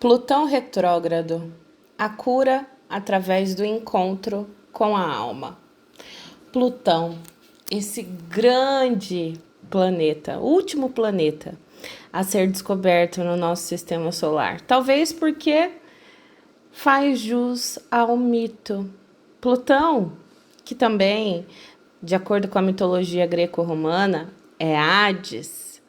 Plutão retrógrado, a cura através do encontro com a alma. Plutão, esse grande planeta, o último planeta a ser descoberto no nosso sistema solar. Talvez porque faz jus ao mito. Plutão, que também, de acordo com a mitologia greco-romana, é Hades,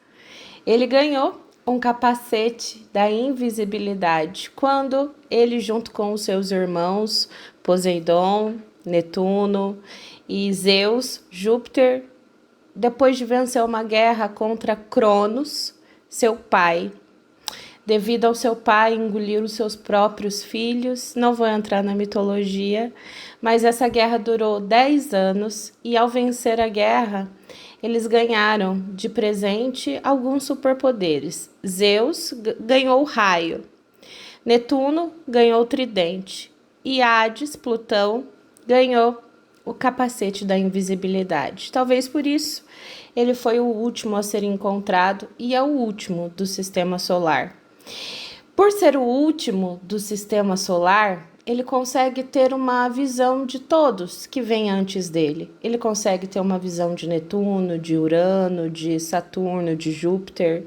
ele ganhou um capacete da invisibilidade quando ele, junto com os seus irmãos Poseidon, Netuno e Zeus, Júpiter, depois de vencer uma guerra contra Cronos, seu pai, devido ao seu pai engolir os seus próprios filhos. Não vou entrar na mitologia, mas essa guerra durou 10 anos e, ao vencer a guerra, eles ganharam de presente alguns superpoderes. Zeus ganhou o raio, Netuno ganhou o tridente e Hades, Plutão, ganhou o capacete da invisibilidade. Talvez por isso ele foi o último a ser encontrado e é o último do sistema solar. Por ser o último do sistema solar, ele consegue ter uma visão de todos que vêm antes dele. Ele consegue ter uma visão de Netuno, de Urano, de Saturno, de Júpiter,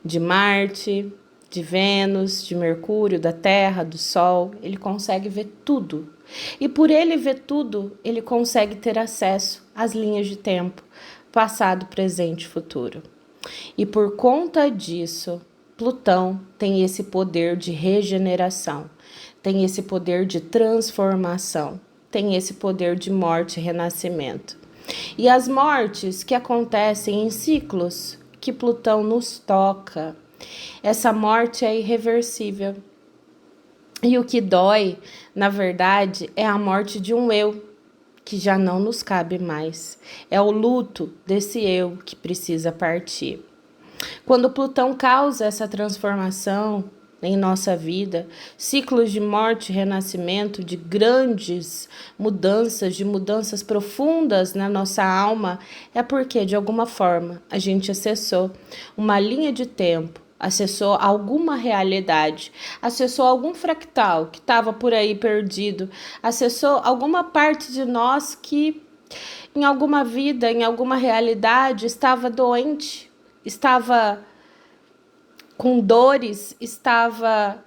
de Marte, de Vênus, de Mercúrio, da Terra, do Sol. Ele consegue ver tudo. E por ele ver tudo, ele consegue ter acesso às linhas de tempo, passado, presente e futuro. E por conta disso, Plutão tem esse poder de regeneração, tem esse poder de transformação, tem esse poder de morte e renascimento. E as mortes que acontecem em ciclos que Plutão nos toca, essa morte é irreversível. E o que dói, na verdade, é a morte de um eu que já não nos cabe mais. É o luto desse eu que precisa partir. Quando Plutão causa essa transformação em nossa vida, ciclos de morte e renascimento, de grandes mudanças, de mudanças profundas na nossa alma, é porque, de alguma forma, a gente acessou uma linha de tempo, acessou alguma realidade, acessou algum fractal que estava por aí perdido, acessou alguma parte de nós que, em alguma vida, em alguma realidade, estava doente, estava com dores, estava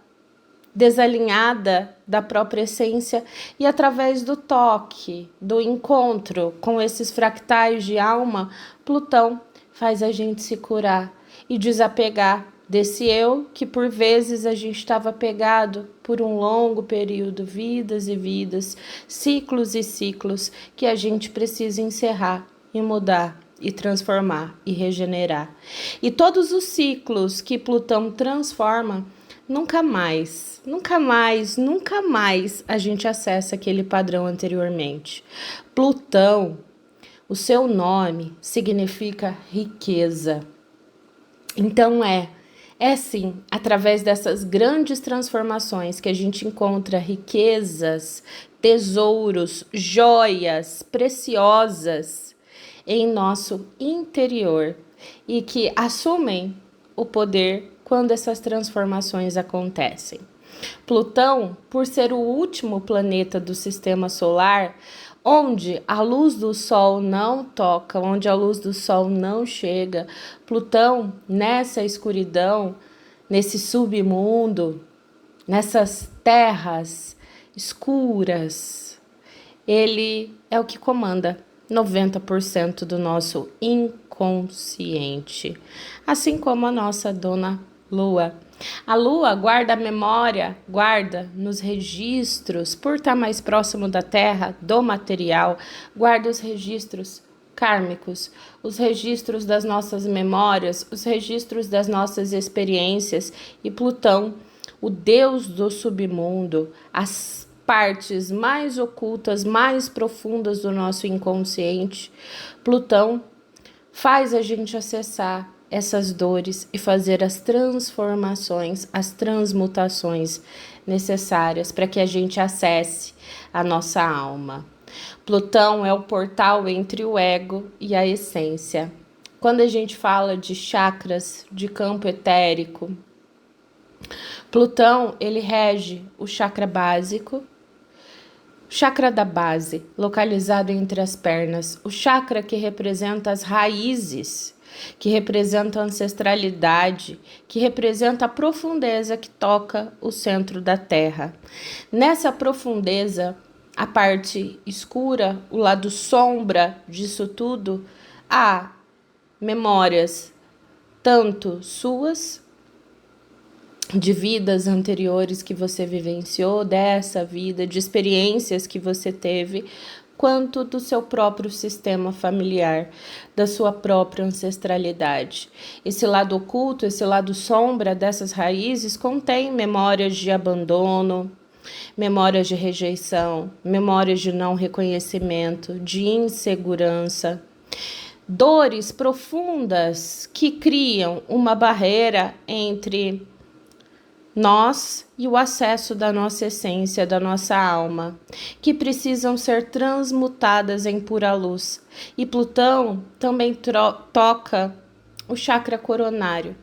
desalinhada da própria essência, e através do toque, do encontro com esses fractais de alma, Plutão faz a gente se curar e desapegar desse eu que por vezes a gente estava pegado por um longo período, vidas e vidas, ciclos e ciclos que a gente precisa encerrar e mudar e transformar e regenerar. E todos os ciclos que Plutão transforma, nunca mais a gente acessa aquele padrão anteriormente. Plutão, o seu nome significa riqueza. Então é sim, através dessas grandes transformações que a gente encontra riquezas, tesouros, joias preciosas em nosso interior e que assumem o poder quando essas transformações acontecem. Plutão, por ser o último planeta do sistema solar, onde a luz do Sol não toca, onde a luz do Sol não chega, Plutão, nessa escuridão, nesse submundo, nessas terras escuras, ele é o que comanda 90% do nosso inconsciente, assim como a nossa dona Lua. A Lua guarda a memória, guarda nos registros, por estar mais próximo da Terra, do material, guarda os registros kármicos, os registros das nossas memórias, os registros das nossas experiências. E Plutão, o deus do submundo, as partes mais ocultas, mais profundas do nosso inconsciente, Plutão faz a gente acessar essas dores e fazer as transformações, as transmutações necessárias para que a gente acesse a nossa alma. Plutão é o portal entre o ego e a essência. Quando a gente fala de chakras, de campo etérico, Plutão, ele rege o chakra básico, chakra da base, localizado entre as pernas, o chakra que representa as raízes, que representa a ancestralidade, que representa a profundeza que toca o centro da Terra. Nessa profundeza, a parte escura, o lado sombra disso tudo, há memórias tanto suas, de vidas anteriores que você vivenciou, dessa vida, de experiências que você teve, quanto do seu próprio sistema familiar, da sua própria ancestralidade. Esse lado oculto, esse lado sombra dessas raízes contém memórias de abandono, memórias de rejeição, memórias de não reconhecimento, de insegurança, dores profundas que criam uma barreira entre nós e o acesso da nossa essência, da nossa alma, que precisam ser transmutadas em pura luz. E Plutão também toca o chakra coronário,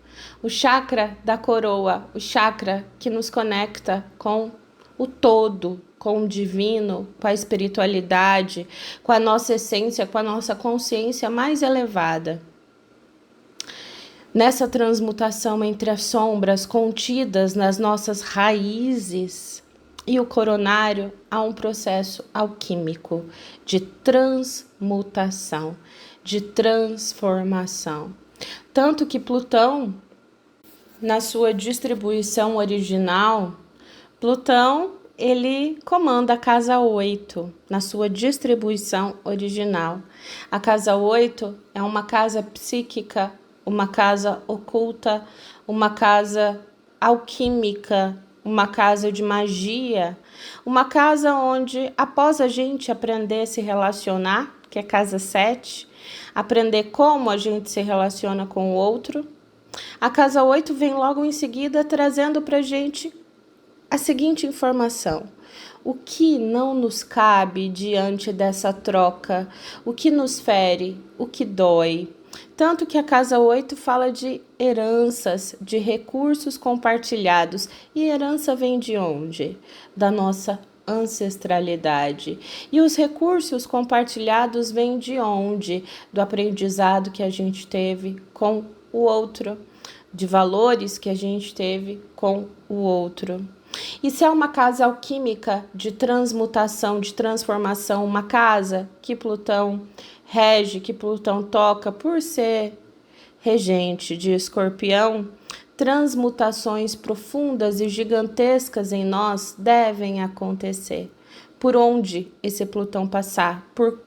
o chakra da coroa, o chakra que nos conecta com o todo, com o divino, com a espiritualidade, com a nossa essência, com a nossa consciência mais elevada. Nessa transmutação entre as sombras contidas nas nossas raízes e o coronário, há um processo alquímico de transmutação, de transformação. Tanto que Plutão, na sua distribuição original, Plutão, ele comanda a casa 8, na sua distribuição original. A casa 8 é uma casa psíquica, uma casa oculta, uma casa alquímica, uma casa de magia, uma casa onde, após a gente aprender a se relacionar, que é casa 7, aprender como a gente se relaciona com o outro, a casa 8 vem logo em seguida trazendo para a gente a seguinte informação: o que não nos cabe diante dessa troca, o que nos fere, o que dói. Tanto que a casa 8 fala de heranças, de recursos compartilhados. E herança vem de onde? Da nossa ancestralidade. E os recursos compartilhados vêm de onde? Do aprendizado que a gente teve com o outro, de valores que a gente teve com o outro. E se é uma casa alquímica de transmutação, de transformação, uma casa que Plutão rege, que Plutão toca por ser regente de Escorpião, transmutações profundas e gigantescas em nós devem acontecer. Por onde esse Plutão passar? Por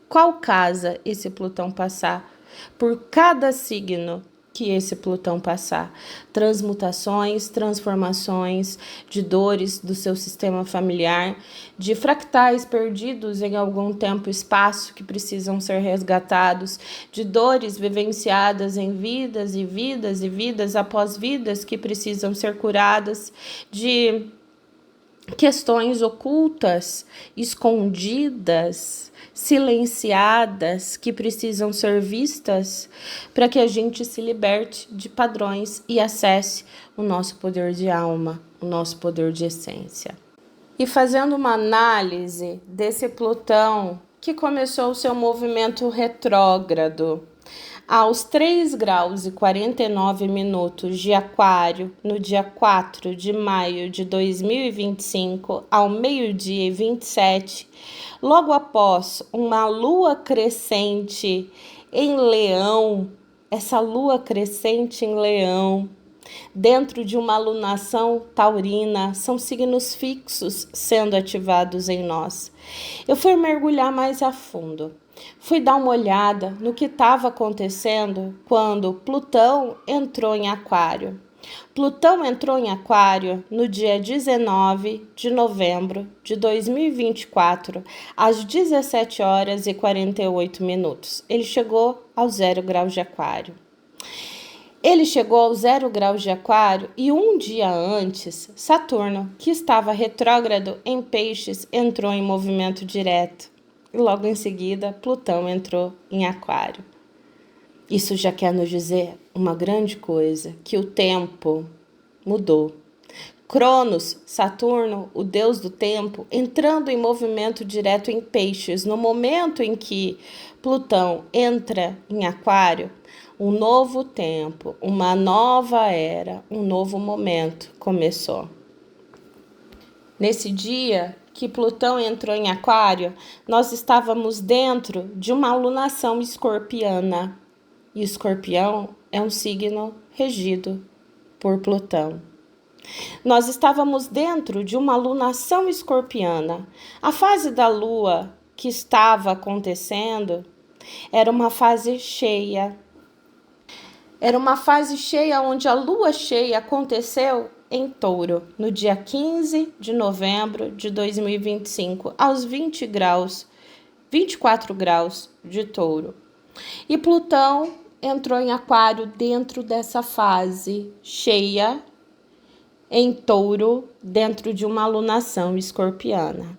qual casa esse Plutão passar? Por cada signo que esse Plutão passar. Transmutações, transformações de dores do seu sistema familiar, de fractais perdidos em algum tempo e espaço que precisam ser resgatados, de dores vivenciadas em vidas e vidas e vidas após vidas que precisam ser curadas, de questões ocultas, escondidas, silenciadas, que precisam ser vistas para que a gente se liberte de padrões e acesse o nosso poder de alma, o nosso poder de essência. E fazendo uma análise desse Plutão que começou o seu movimento retrógrado aos 3 graus e 49 minutos de Aquário, no dia 4 de maio de 2025, ao meio-dia e 27, logo após uma lua crescente em Leão, essa lua crescente em Leão, dentro de uma alunação taurina, são signos fixos sendo ativados em nós. Eu fui mergulhar mais a fundo. Fui dar uma olhada no que estava acontecendo quando Plutão entrou em Aquário. Plutão entrou em Aquário no dia 19 de novembro de 2024, às 17 horas e 48 minutos. Ele chegou ao 0 graus de Aquário. Ele chegou ao 0 graus de Aquário e um dia antes, Saturno, que estava retrógrado em Peixes, entrou em movimento direto. E logo em seguida, Plutão entrou em Aquário. Isso já quer nos dizer uma grande coisa, que o tempo mudou. Cronos, Saturno, o deus do tempo, entrando em movimento direto em Peixes. No momento em que Plutão entra em Aquário, um novo tempo, uma nova era, um novo momento começou. Nesse dia que Plutão entrou em Aquário, nós estávamos dentro de uma alunação escorpiana. E Escorpião é um signo regido por Plutão. Nós estávamos dentro de uma alunação escorpiana. A fase da Lua que estava acontecendo era uma fase cheia. Era uma fase cheia onde a Lua cheia aconteceu em Touro, no dia 15 de novembro de 2025, aos 24 graus de Touro. E Plutão entrou em Aquário dentro dessa fase cheia em Touro, dentro de uma alunação escorpiana.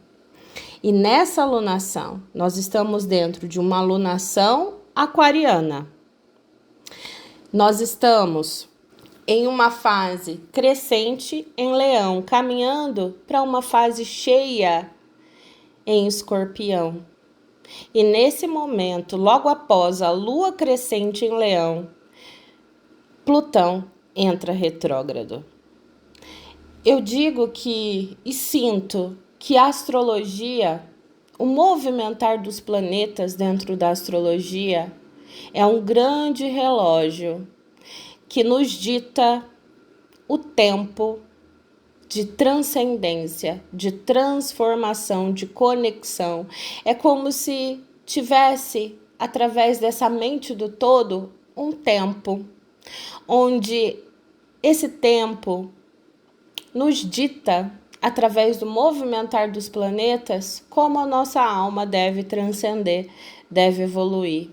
E nessa alunação, nós estamos dentro de uma alunação aquariana. Nós estamos em uma fase crescente em Leão, caminhando para uma fase cheia em Escorpião. E nesse momento, logo após a Lua crescente em Leão, Plutão entra retrógrado. Eu digo que e sinto que a astrologia, o movimentar dos planetas dentro da astrologia, é um grande relógio que nos dita o tempo de transcendência, de transformação, de conexão. É como se tivesse, através dessa mente do todo, um tempo, onde esse tempo nos dita, através do movimentar dos planetas, como a nossa alma deve transcender, deve evoluir.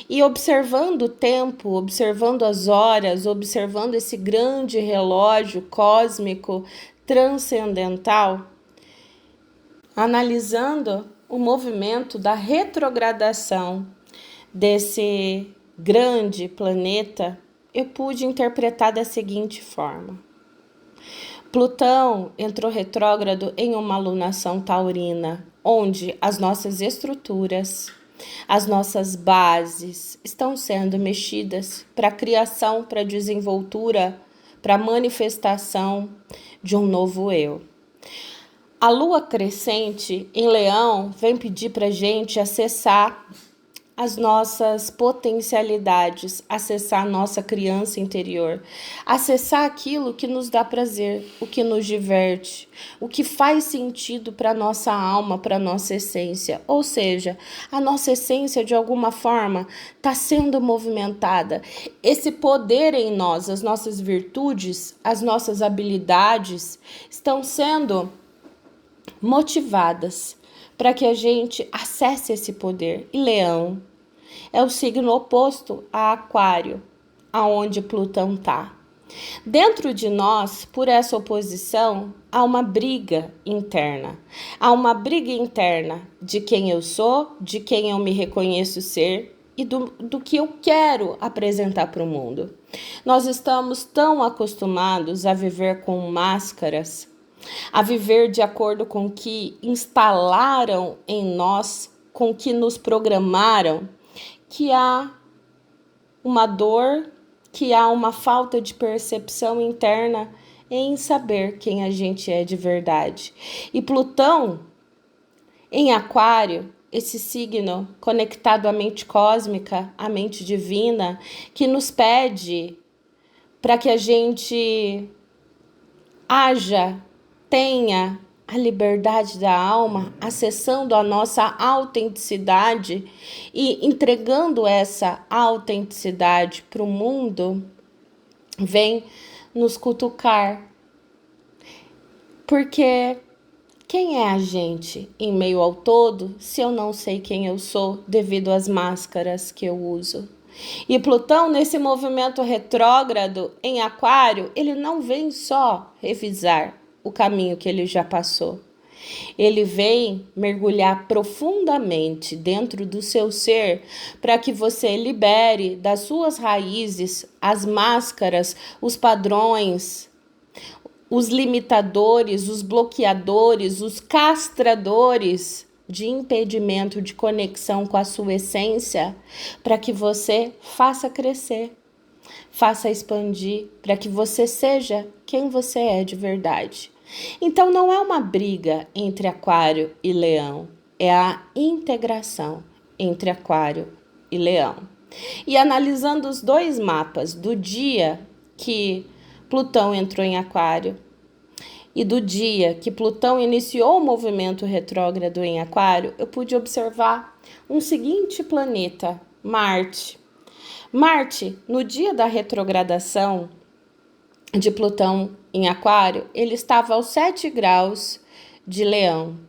E observando o tempo, observando as horas, observando esse grande relógio cósmico transcendental, analisando o movimento da retrogradação desse grande planeta, eu pude interpretar da seguinte forma. Plutão entrou retrógrado em uma alunação taurina, onde as nossas estruturas, as nossas bases estão sendo mexidas para a criação, para a desenvoltura, para a manifestação de um novo eu. A lua crescente em Leão vem pedir para a gente acessar as nossas potencialidades, acessar a nossa criança interior, acessar aquilo que nos dá prazer, o que nos diverte, o que faz sentido para a nossa alma, para a nossa essência. Ou seja, a nossa essência, de alguma forma, está sendo movimentada. Esse poder em nós, as nossas virtudes, as nossas habilidades, estão sendo motivadas para que a gente acesse esse poder. E Leão é o signo oposto a Aquário, aonde Plutão está. Dentro de nós, por essa oposição, há uma briga interna. Há uma briga interna de quem eu sou, de quem eu me reconheço ser e do que eu quero apresentar para o mundo. Nós estamos tão acostumados a viver com máscaras, a viver de acordo com o que instalaram em nós, com o que nos programaram, que há uma dor, que há uma falta de percepção interna em saber quem a gente é de verdade. E Plutão, em Aquário, esse signo conectado à mente cósmica, à mente divina, que nos pede para que a gente haja, tenha a liberdade da alma, acessando a nossa autenticidade e entregando essa autenticidade para o mundo, vem nos cutucar. Porque quem é a gente em meio ao todo se eu não sei quem eu sou devido às máscaras que eu uso? E Plutão, nesse movimento retrógrado em Aquário, ele não vem só revisar o caminho que ele já passou. Ele vem mergulhar profundamente dentro do seu ser para que você libere das suas raízes as máscaras, os padrões, os limitadores, os bloqueadores, os castradores de impedimento de conexão com a sua essência, para que você faça crescer, faça expandir, para que você seja quem você é de verdade. Então não é uma briga entre Aquário e Leão, é a integração entre Aquário e Leão. E analisando os dois mapas do dia que Plutão entrou em Aquário e do dia que Plutão iniciou o movimento retrógrado em Aquário, eu pude observar um seguinte planeta, Marte. Marte, no dia da retrogradação de Plutão em Aquário, ele estava aos 7 graus de Leão.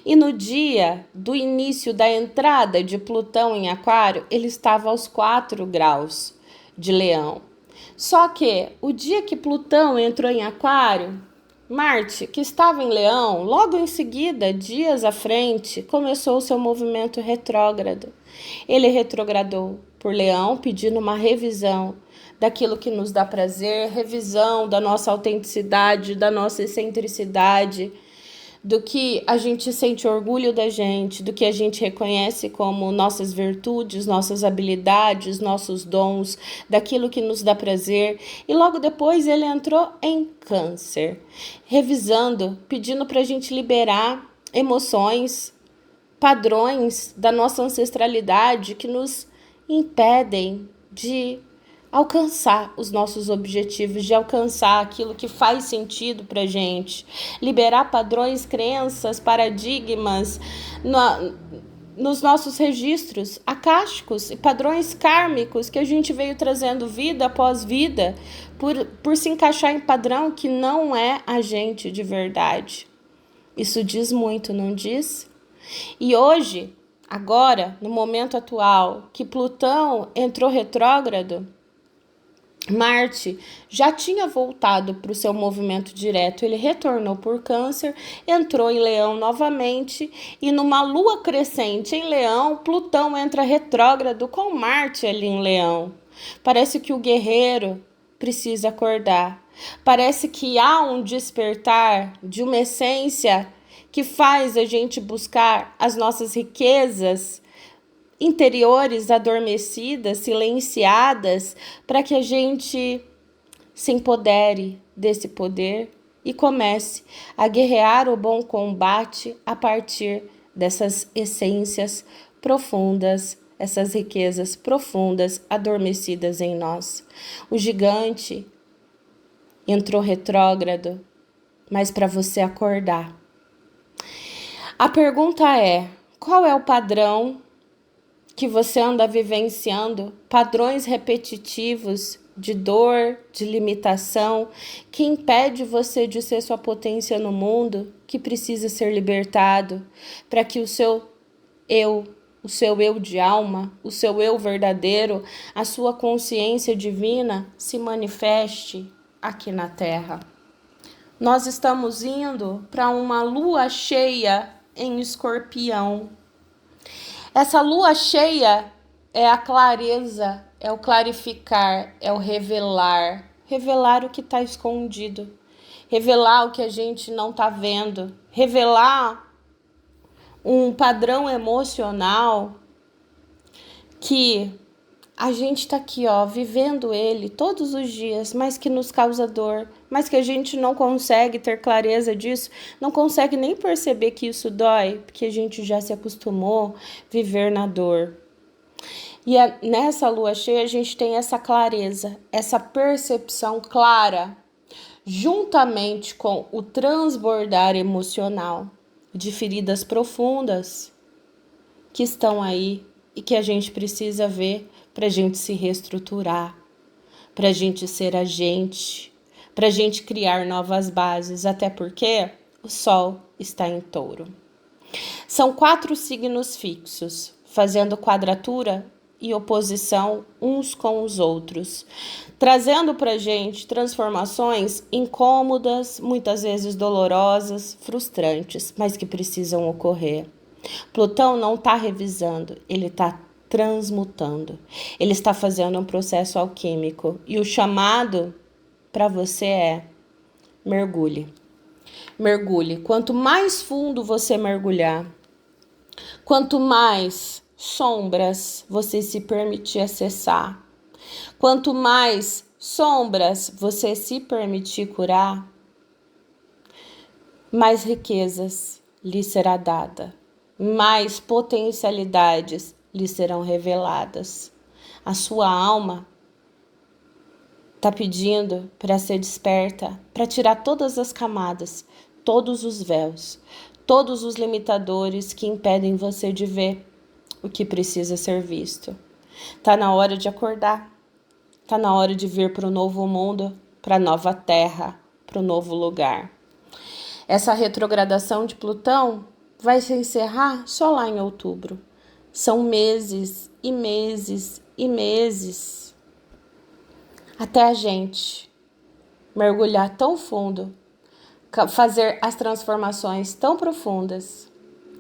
E no dia do início da entrada de Plutão em Aquário, ele estava aos 4 graus de Leão. Só que o dia que Plutão entrou em Aquário, Marte, que estava em Leão, logo em seguida, dias à frente, começou o seu movimento retrógrado. Ele retrogradou por Leão, pedindo uma revisão daquilo que nos dá prazer, revisão da nossa autenticidade, da nossa excentricidade, do que a gente sente orgulho da gente, do que a gente reconhece como nossas virtudes, nossas habilidades, nossos dons, daquilo que nos dá prazer. E logo depois ele entrou em Câncer, revisando, pedindo para a gente liberar emoções, padrões da nossa ancestralidade que nos impedem de alcançar os nossos objetivos, de alcançar aquilo que faz sentido pra gente, liberar padrões, crenças, paradigmas nos nossos registros acásticos e padrões kármicos que a gente veio trazendo vida após vida por se encaixar em padrão que não é a gente de verdade. Isso diz muito, não diz? E hoje, agora, no momento atual, que Plutão entrou retrógrado, Marte já tinha voltado para o seu movimento direto, ele retornou por Câncer, entrou em Leão novamente e numa lua crescente em Leão, Plutão entra retrógrado com Marte ali em Leão. Parece que o guerreiro precisa acordar, parece que há um despertar de uma essência que faz a gente buscar as nossas riquezas interiores adormecidas, silenciadas, para que a gente se empodere desse poder e comece a guerrear o bom combate a partir dessas essências profundas, essas riquezas profundas adormecidas em nós. O gigante entrou retrógrado, mas para você acordar. A pergunta é: qual é o padrão que você anda vivenciando, padrões repetitivos de dor, de limitação, que impede você de ser sua potência no mundo, que precisa ser libertado para que o seu eu de alma, o seu eu verdadeiro, a sua consciência divina se manifeste aqui na Terra. Nós estamos indo para uma lua cheia em Escorpião. Essa lua cheia é a clareza, é o clarificar, é o revelar. Revelar o que está escondido. Revelar o que a gente não está vendo. Revelar um padrão emocional que a gente está aqui, vivendo ele todos os dias, mas que nos causa dor, mas que a gente não consegue ter clareza disso, não consegue nem perceber que isso dói, porque a gente já se acostumou a viver na dor. E nessa lua cheia a gente tem essa clareza, essa percepção clara, juntamente com o transbordar emocional de feridas profundas que estão aí e que a gente precisa ver para a gente se reestruturar, para a gente ser a gente, para a gente criar novas bases, até porque o Sol está em Touro. São 4 signos fixos, fazendo quadratura e oposição uns com os outros, trazendo para a gente transformações incômodas, muitas vezes dolorosas, frustrantes, mas que precisam ocorrer. Plutão não está revisando, ele está transmutando. Ele está fazendo um processo alquímico. E o chamado para você é: mergulhe. Mergulhe. Quanto mais fundo você mergulhar, quanto mais sombras você se permitir acessar, quanto mais sombras você se permitir curar, mais riquezas lhe será dada, mais potencialidades lhe serão reveladas. A sua alma está pedindo para ser desperta, para tirar todas as camadas, todos os véus, todos os limitadores que impedem você de ver o que precisa ser visto. Tá na hora de acordar, tá na hora de vir para o novo mundo, para a nova terra, para o novo lugar. Essa retrogradação de Plutão vai se encerrar só lá em outubro. São meses e meses e meses até a gente mergulhar tão fundo, fazer as transformações tão profundas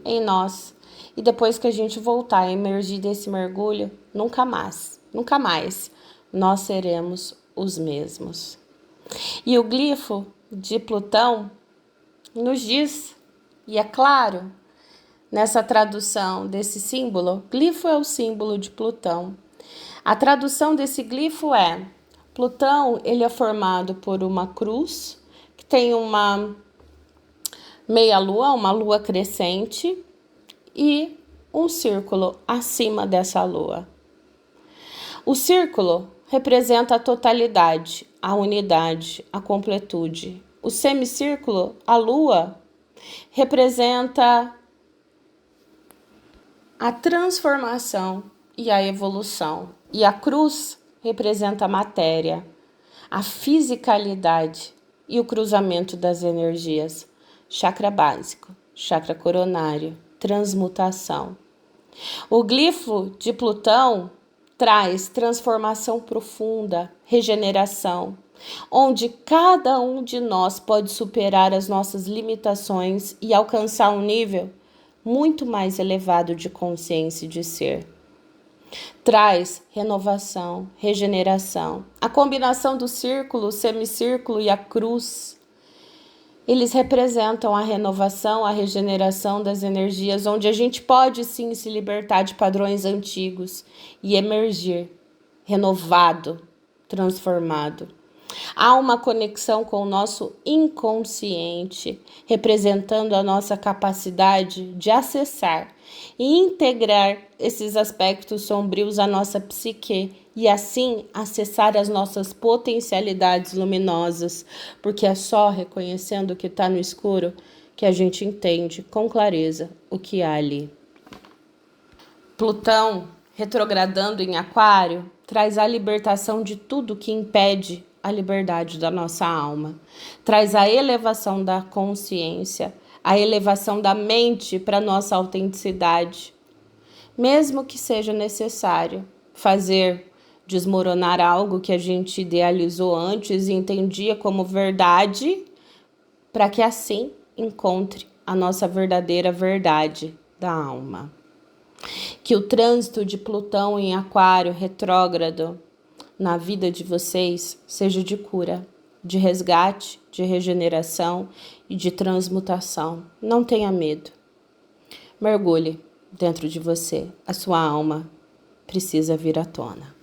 em nós. E depois que a gente voltar a emergir desse mergulho, nunca mais nós seremos os mesmos. E o glifo de Plutão nos diz, e é claro, nessa tradução desse símbolo, glifo é o símbolo de Plutão. A tradução desse glifo é: Plutão, ele é formado por uma cruz, que tem uma meia-lua, uma lua crescente, e um círculo acima dessa lua. O círculo representa a totalidade, a unidade, a completude. O semicírculo, a lua, representa a transformação e a evolução. E a cruz representa a matéria, a fisicalidade e o cruzamento das energias. Chakra básico, chakra coronário, transmutação. O glifo de Plutão traz transformação profunda, regeneração, onde cada um de nós pode superar as nossas limitações e alcançar um nível muito mais elevado de consciência e de ser. Traz renovação, regeneração. A combinação do círculo, o semicírculo e a cruz, eles representam a renovação, a regeneração das energias, onde a gente pode sim se libertar de padrões antigos e emergir renovado, transformado. Há uma conexão com o nosso inconsciente, representando a nossa capacidade de acessar e integrar esses aspectos sombrios à nossa psique e assim acessar as nossas potencialidades luminosas, porque é só reconhecendo o que está no escuro que a gente entende com clareza o que há ali. Plutão, retrogradando em Aquário, traz a libertação de tudo que impede a liberdade da nossa alma. Traz a elevação da consciência, a elevação da mente para nossa autenticidade. Mesmo que seja necessário fazer desmoronar algo que a gente idealizou antes e entendia como verdade, para que assim encontre a nossa verdadeira verdade da alma. Que o trânsito de Plutão em Aquário retrógrado na vida de vocês seja de cura, de resgate, de regeneração e de transmutação. Não tenha medo. Mergulhe dentro de você. A sua alma precisa vir à tona.